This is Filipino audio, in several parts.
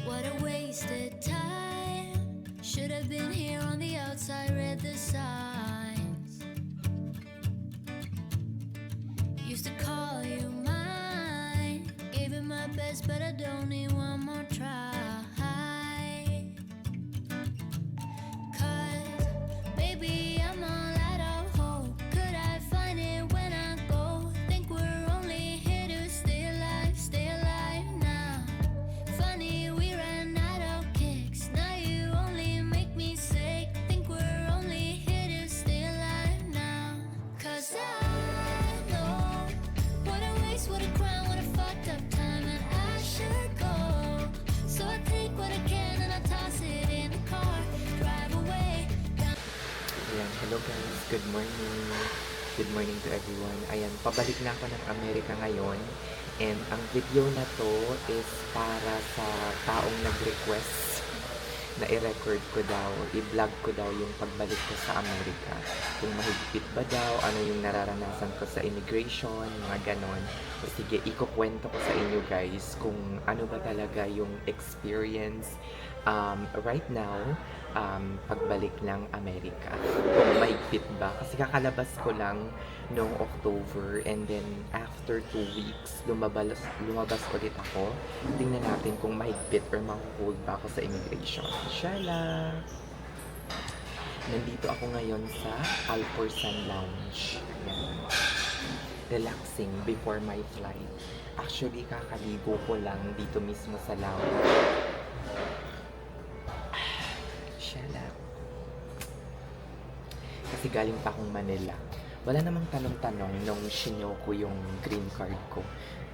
What a wasted time. Should have been here on the outside, read the signs. Used to call you mine. Gave it my best, but I don't need one more try. Cause, baby, I'm all out of hope. Could I find it when I go? Think we're only here to stay alive now. Funny, we ran out of kicks. Now you only make me sick. Think we're only here to stay alive now. Cause I know what a waste, what a crime, what a fucked up time, and I should go. So I take what I can and I toss it in the car, drive away. Ayan, hello guys, good morning. Good morning to everyone. Ayan, pabalik na ako ng Amerika ngayon. And ang video na to is para sa taong nag-request na i-record ko daw, i-vlog ko daw yung pagbalik ko sa Amerika. Kung mahigpit ba daw, ano yung nararanasan ko sa immigration, mga ganon. O sige, ikukwento ko sa inyo guys kung ano ba talaga yung experience right now, pagbalik ng Amerika. Kung mahigpit ba. Kasi kakalabas ko lang noong October and then after 2 weeks, lumabas ulit ako. Tingnan natin kung mahigpit or makuhold ba ako sa immigration. Shala! Nandito ako ngayon sa Alforsan Lounge. Ayan. Relaxing before my flight. Actually, kakaligo ko lang dito mismo sa lounge. Shala. Kasi galing pa akong Manila. Wala namang tanong-tanong nung sinyo ko yung green card ko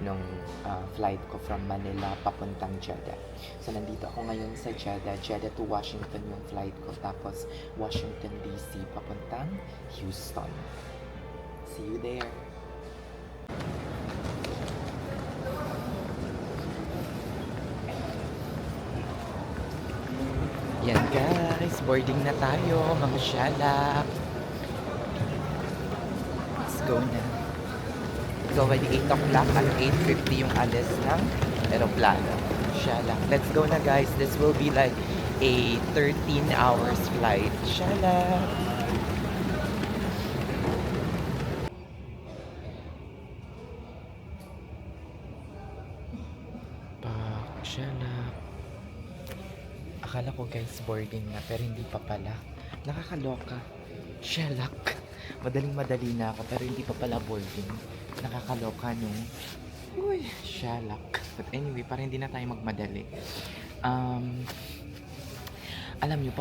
nung flight ko from Manila papuntang Jeddah. So, nandito ako ngayon sa Jeddah. Jeddah to Washington yung flight ko. Tapos, Washington, D.C. papuntang Houston. See you there. Yan guys, boarding na tayo, mga shala. Let's go na. It's already 8 o'clock at 8:50 yung alis ng aeroplano. Shala. Let's go na guys. This will be like a 13 hours flight. Shala. Shala. Akala ko guys boarding na pero hindi pa pala. Nakakaloka. Shalak. Madaling-madali na ako pero hindi pa pala boarding. Nakakaloka no. Uy, shalak. But anyway, para hindi na tayo magmadali. Alam nyo,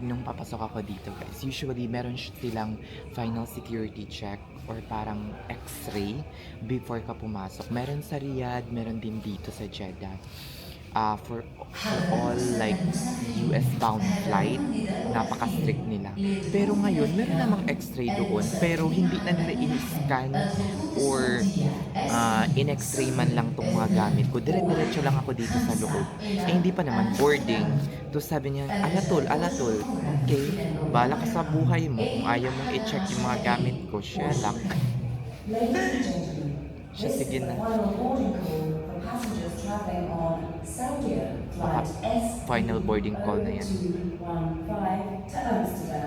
nung papasok ako dito guys, usually meron silang final security check or parang x-ray before ka pumasok. Meron sa Riyadh, meron din dito sa Jeddah. For all like US bound flight, napaka-strict nila. Pero ngayon, meron namang x-ray doon, pero hindi na nila in-scan or in-x-ray man lang tong mga gamit ko. Dire-diretso lang ako dito sa loob. Eh, hindi pa naman boarding. To sabi niya, alatol. Okay, bala ka sa buhay mo. Kung ayaw mong i-check yung mga gamit ko, siya lang. Siya, sige na. Baka final boarding call na yan.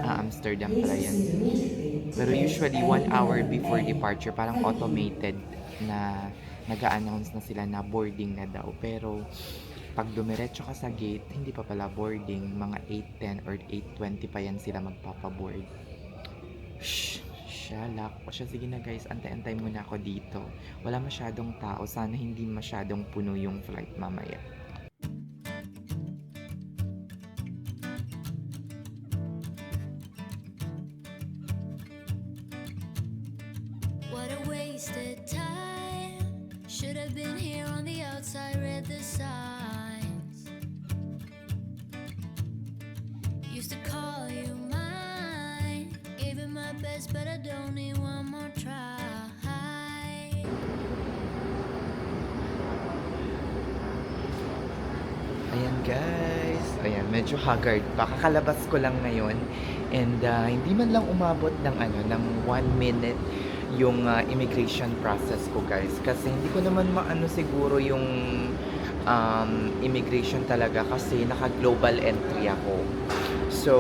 Amsterdam pala yan. Pero usually 1 hour before departure, parang automated na nag-a-announce na sila na boarding na daw. Pero pag dumiretso ka sa gate, hindi pa pala boarding. Mga 8:10 or 8:20 pa yan sila magpapaboard. Shhh! Shalak. O siya, sige na guys, antay-antay muna ako dito. Wala masyadong tao. Sana hindi masyadong puno yung flight mamaya. What a wasted time. Should have been here on the outside, read the signs. Used to call you mine. Gave it my best, but I don't need one more try. Ayan guys. Ayan, medyo haggard pa. Kakalabas ko lang ngayon. And hindi man lang umabot ng ng 1 minute yung immigration process ko guys. Kasi hindi ko naman maano siguro yung immigration talaga kasi naka-global entry ako. So,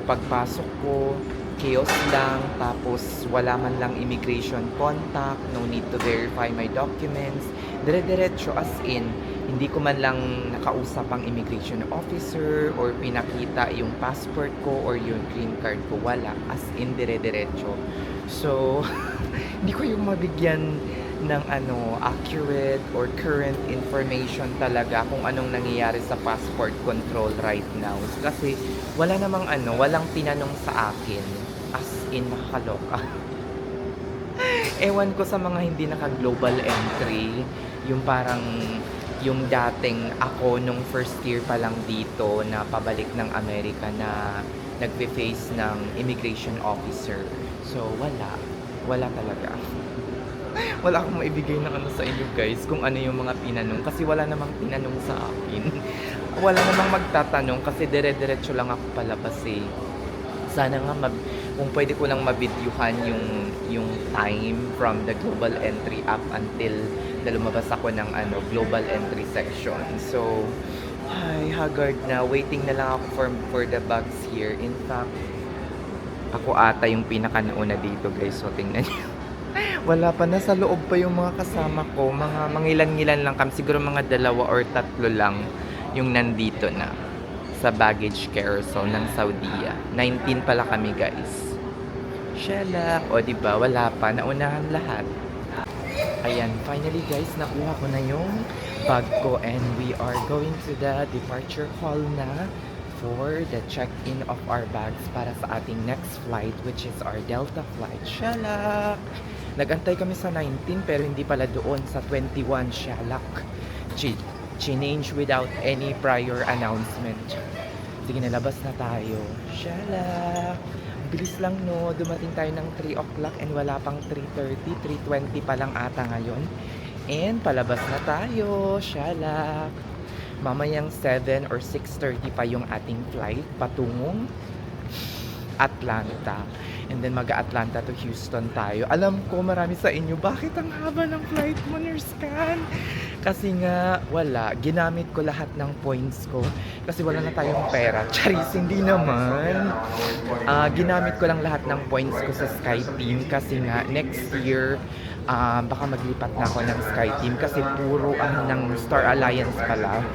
pagpasok ko, chaos lang, tapos wala man lang immigration contact, no need to verify my documents, dire-diretso as in, hindi ko man lang nakausap ang immigration officer or pinakita yung passport ko or yung green card ko, wala, as in dire-diretso. So, hindi ko yung mabigyan ng accurate or current information talaga kung anong nangyayari sa passport control right now. Kasi wala namang walang tinanong sa akin. As in, nakakaloka. Ewan ko sa mga hindi naka-global entry, yung parang yung dating ako nung first year pa lang dito na pabalik ng Amerika na nagbe-face ng immigration officer. So, wala talaga. Wala akong maibigay na sa inyo guys kung ano yung mga tinanong kasi wala namang tinanong sa akin. Wala namang magtatanong kasi dire-diretso lang ako palabas eh. Sana nga kung pwede ko lang mabidyuhan yung time from the global entry up until na lumabas ako ng global entry section. So, ay, haggard na. Waiting na lang ako for the bags here. In fact, ako ata yung pinaka-nauna dito guys. So, tingnan niyo. Wala pa, nasa loob pa yung mga kasama ko. Mga mangilan-ngilan lang kami. Siguro mga 2 or 3 lang yung nandito na sa baggage carousel ng Saudiya. 19 pala kami guys. Shelak. O diba, wala pa. Naunahan lahat. Ayan, finally guys, nakuha ko na yung bag ko and we are going to the departure hall na for the check-in of our bags para sa ating next flight which is our Delta flight. Shalak! Nagantay kami sa 19 pero hindi pala doon sa 21. Shalak! Change without any prior announcement. Sige, nalabas na tayo. Shalak! Bilis lang no, dumating tayo ng 3 o'clock and wala pang 3:30, 3:20 pa lang ata ngayon. And palabas na tayo. Shalak! Mamayang 7 or 6:30 pa yung ating flight patungong Atlanta. And then mag-Atlanta to Houston tayo. Alam ko marami sa inyo, bakit ang haba ng flight mo, Nurse Can? Kasi nga, wala. Ginamit ko lahat ng points ko. Kasi wala na tayong pera. Charis, hindi naman. Ginamit ko lang lahat ng points ko sa SkyTeam. Kasi nga, next year, baka maglipat na ako ng SkyTeam. Kasi puro ng Star Alliance pala.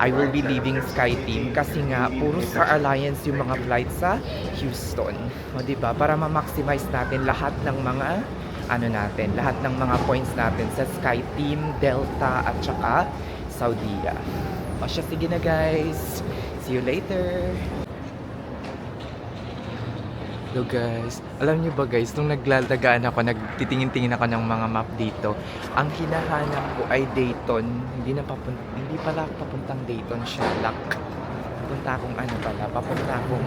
I will be leaving SkyTeam. Kasi nga, puro Star Alliance yung mga flights sa Houston. O diba? Para ma-maximize natin lahat ng mga lahat ng mga points natin sa SkyTeam, Delta, at saka Saudiya. O siya, sige na guys. See you later. So guys, alam nyo ba guys, nung naglalagaan ako, nagtitingin-tingin ako ng mga map dito, ang hinahanap ko ay Dayton. Hindi pala papuntang Dayton, Shalak. Papunta akong papunta akong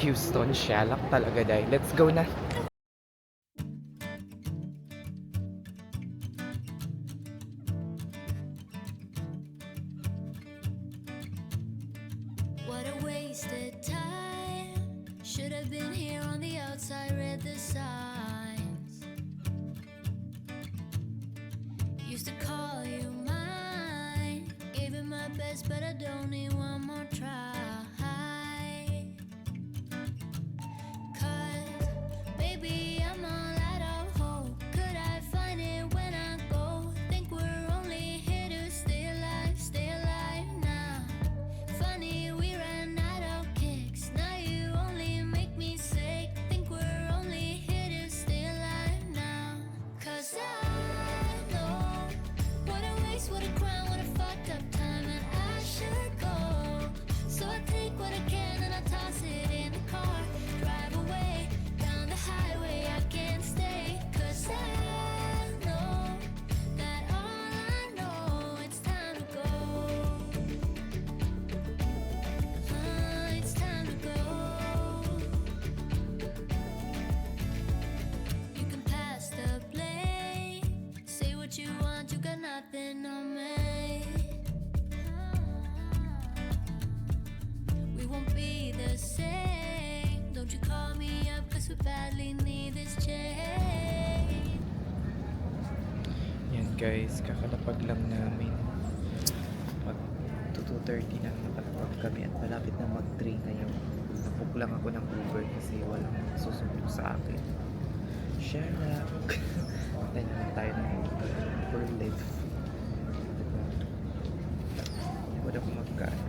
Houston, Shalak talaga dahil. Let's go na. What a wasted time. Should have been here on the outside, read the signs. Used to call you mine. Gave it my best, but I don't need one more try. 'Cause, baby, I'm all out of hope. Could I find it when I go? Think we're only here to stay alive now. Funny, we ran out of kicks. Now you only make me sick. Think we're only here to stay alive now. 'Cause I know what a waste, what a crime, what a fucked up time, and I should go. So I take what I can and I toss it in the car. Drive away down the highway, I can't stay. 'Cause I know that all I know, it's time to go. It's time to go. You can pass the blame. Say what you want, you got nothing on me. We won't be the same. Don't you call me up, 'cause we badly need this change. Yan guys, kakalapag lang namin. 2:30 na nakalapag kami at malapit na mag-3 ngayon. Nabook lang ako ng Uber kasi walang susundo sa akin. Share lang. Tayo naman tayo ng Uber for live. Wala ko magkaan.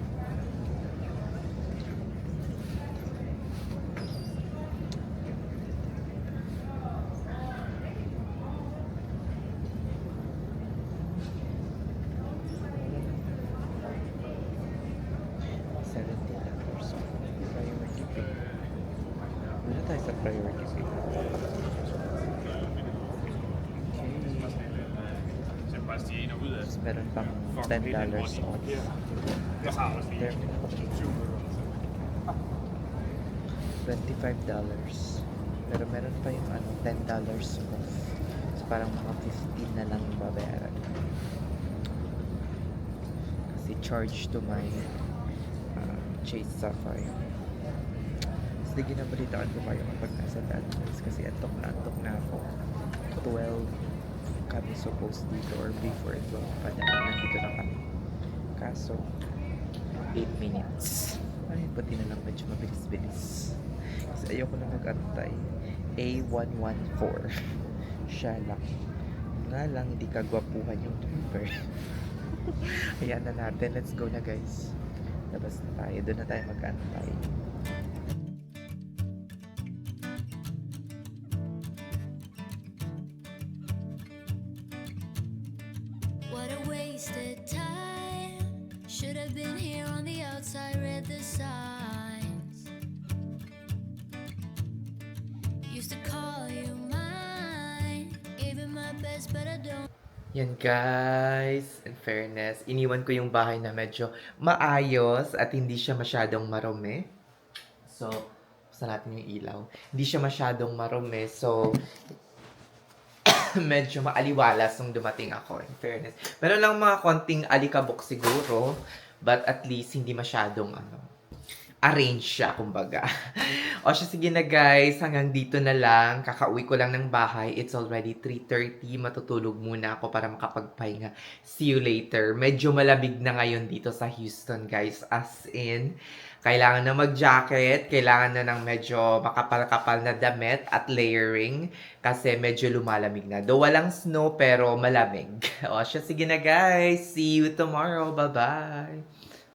Priority pay. Wala tayo sa priority pay. Så bare stige ind og ud af. Tapos meron pang Fuck, $10 det er den off. hurtige. Jeg har også lige Terminal fee, 7 minutter. $25. Pero meron pa yung ano, $10 off. So parang mga 15 na lang yung babayaran. Kasi charge to my Chase Sapphire. So di ginabalitaan ko kayo kapag nasa Danvers kasi antok na ako. 12 kami supposed dito or before 12 pa na nandito na kami. Kaso 8 minutes. Ay, pati na lang medyo mabilis-bilis. Kasi ayoko na mag-antay. A114. Siya lang. Nga lang, hindi kagwapuhan yung driver. Ayan na natin. Let's go na, guys. Labas na tayo. Doon na tayo mag-antay. What a wasted time. Should have been here on the outside, read the signs. Used to call you mine. Gave it my best, but I don't. Yan guys, in fairness, iniwan ko yung bahay na medyo maayos at hindi siya masyadong marumi. So, basta natin yung ilaw. Hindi siya masyadong marumi, so medyo maaliwalas nung dumating ako, in fairness. Meron lang mga konting alikabok siguro, but at least hindi masyadong arrange siya, kumbaga. O siya, sige na guys, hanggang dito na lang. Kakauwi ko lang ng bahay. It's already 3:30. Matutulog muna ako para makapagpahinga. See you later. Medyo malamig na ngayon dito sa Houston, guys. As in, kailangan na mag-jacket. Kailangan na ng medyo makapal-kapal na damit at layering. Kasi medyo lumalamig na. Though walang snow, pero malamig. O siya, sige na guys. See you tomorrow. Bye-bye.